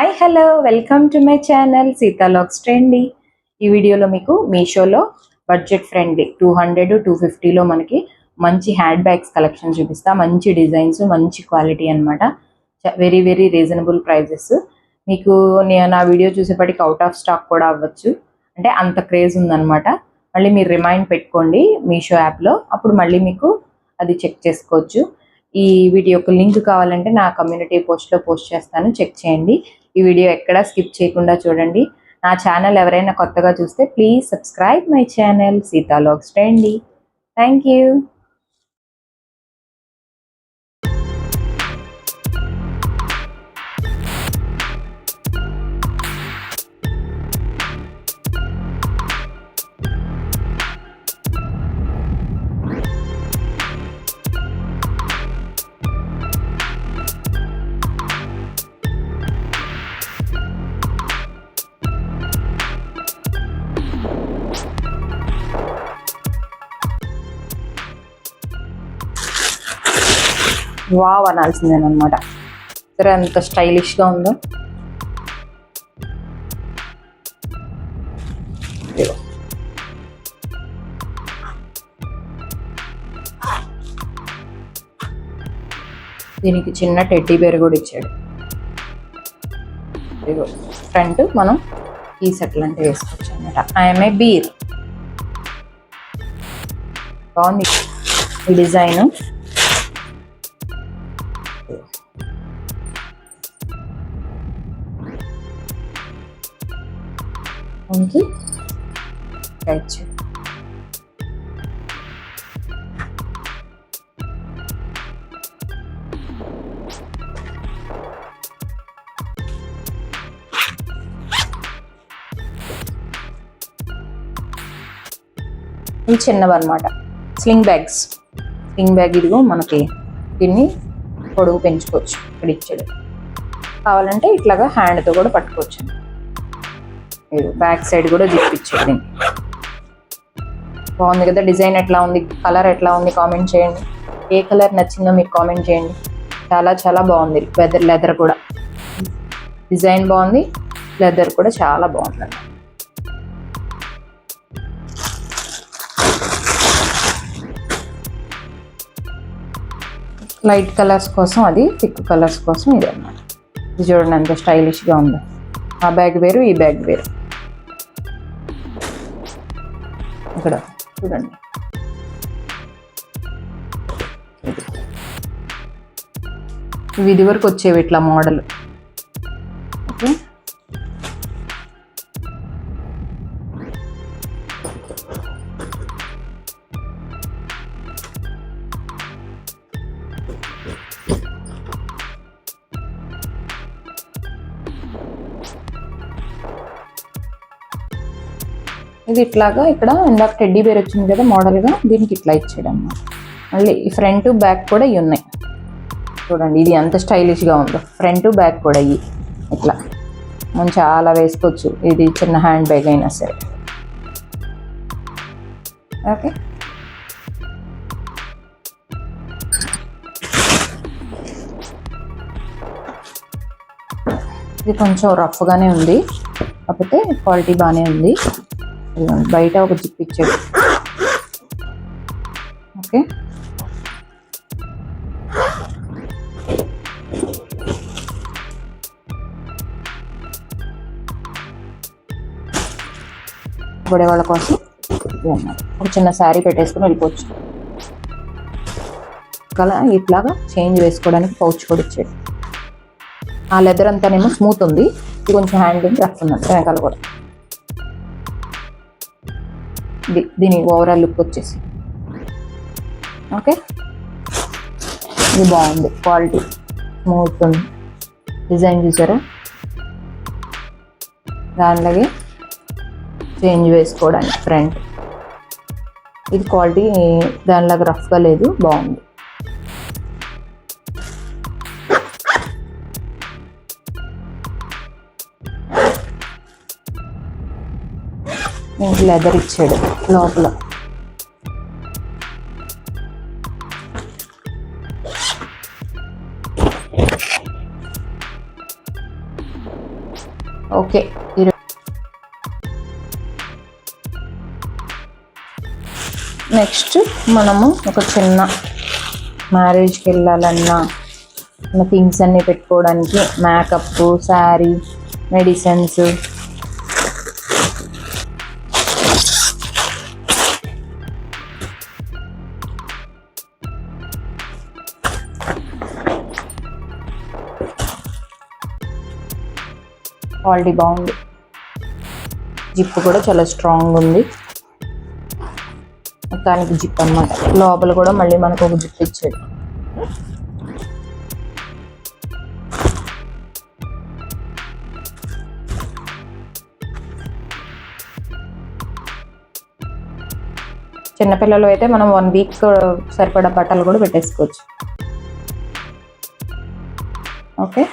Hi hello welcome to my channel Seetha logs trendy. ఈ వీడియోలో మీకు మీషోలో బడ్జెట్ ఫ్రెండ్లీ 200-250లో మనకి మంచి హ్యాండ్ బ్యాగ్స్ కలెక్షన్ చూపిస్తా. మంచి డిజైన్స్, మంచి క్వాలిటీ అనమాట. Very very reasonable prices. మీకు నా వీడియో చూసేపటికి అవుట్ ఆఫ్ స్టాక్ కూడా అవ్వచ్చు, అంటే అంత క్రేజ్ ఉందన్నమాట. మళ్ళీ మీరు రిమైండ్ పెట్టుకోండి మీషో యాప్లో, అప్పుడు మళ్ళీ మీకు అది చెక్ చేసుకోవచ్చు. ఈ వీడియోకి లింక్ కావాలంటే నా కమ్యూనిటీ పోస్ట్లో పోస్ట్ చేస్తాను, చెక్ చేయండి. ఈ వీడియో ఎక్కడా స్కిప్ చేయకుండా చూడండి. నా ఛానల్ ఎవరైనా కొత్తగా చూస్తే please subscribe my channel Seetha logs trendy. Thank you. Wow అనాల్సిందేనమాట. సరే, ఎంత స్టైలిష్గా ఉందో. దీనికి చిన్న టెడ్డీ బేర్ కూడా ఇచ్చాడు. ఇదిగో ఫ్రంట్ మనం ఈ సెట్ లాంటివి వేసుకోవచ్చు అనమాట. I'm a beer. బాగుంది ఈ డిజైన్. మనకి రైట్ సైడ్ ఇవి చిన్నవి అనమాట, స్లింగ్ బ్యాగ్స్. స్లింగ్ బ్యాగ్ ఇదిగో మనకి దీన్ని పొడుగు పెంచుకోవచ్చు. ఇక్కడ ఇచ్చాడు, కావాలంటే ఇట్లాగా హ్యాండ్తో కూడా పట్టుకోవచ్చు. బ్యాక్ సైడ్ కూడా జిప్ ఇచ్చాడు దీన్ని. బాగుంది కదా డిజైన్. ఎట్లా ఉంది, కలర్ ఎట్లా ఉంది కామెంట్ చేయండి. ఏ కలర్ నచ్చిందో మీకు కామెంట్ చేయండి. చాలా చాలా బాగుంది. లెదర్ కూడా డిజైన్ బాగుంది, లెదర్ కూడా చాలా బాగుంది. లైట్ కలర్స్ కోసం అది, థిక్ కలర్స్ కోసం ఇది అన్నమాట. ఇది చూడండి ఎంత స్టైలిష్గా ఉందో. ఆ బ్యాగ్ వేరు, ఈ బ్యాగ్ వేరు. ఇక్కడ చూడండి, ఇవి ఇది వరకు వచ్చేవి ఇట్లా మోడల్. ఓకే, ఇది ఇట్లాగా. ఇక్కడ ఇందాక టెడ్డీ బేర్ వచ్చింది కదా మోడల్గా, దీనికి ఇట్లా ఇచ్చాడు అన్నమాట. మళ్ళీ ఈ ఫ్రంట్ బ్యాక్ కూడా ఇవి ఉన్నాయి చూడండి. ఇది ఎంత స్టైలిష్గా ఉందో. ఫ్రంట్ బ్యాక్ కూడా ఇవి ఇట్లా మనం చాలా వేసుకోవచ్చు. ఇది చిన్న హ్యాండ్ బ్యాగ్ అయినా సరే. ఓకే, ఇది కొంచెం రఫ్గానే ఉంది, కాకపోతే క్వాలిటీ బాగానే ఉంది. బయట ఒక జిప్ ఇచ్చాడు. ఓకే, పడే వాళ్ళ కోసం ఒక చిన్న శారీ పెట్టేసుకుని వెళ్ళిపోవచ్చు. అలా ఇట్లాగా చేంజ్ వేసుకోవడానికి పౌచ్ కూడా ఇచ్చాడు. ఆ లెదర్ అంతానేమో స్మూత్ ఉంది, ఇది కొంచెం హ్యాండింగ్ రఫ్ ఉన్నది వెనకాల కూడా. దీని ఓవరాల్ లుక్ వచ్చేసి ఓకే. ఇది బాగుంది, క్వాలిటీ స్మూత్ ఉంది. డిజైన్ చూసారా, దానిలాగే చేంజ్ వేసుకోవడానికి ఫ్రంట్. ఇది క్వాలిటీ దానిలాగా రఫ్గా లేదు, బాగుంది. లెదర్ ఇచ్చాడు లోపల. ఓకే. నెక్స్ట్ మనము ఒక చిన్న మ్యారేజ్కి వెళ్ళాలన్నా మన థింగ్స్ అన్నీ పెట్టుకోవడానికి మేకప్, శారీ, మెడిసిన్స్, క్వాలిటీ బాగుంది. జిప్ కూడా చాలా స్ట్రాంగ్ ఉంది. మొత్తానికి జిప్ అన్నమాట. లోపల కూడా మళ్ళీ మనకు ఒక జిప్ ఇచ్చాడు. చిన్నపిల్లలు అయితే మనం 1 వీక్ సరిపడా బట్టలు కూడా పెట్టేసుకోవచ్చు. ఓకే.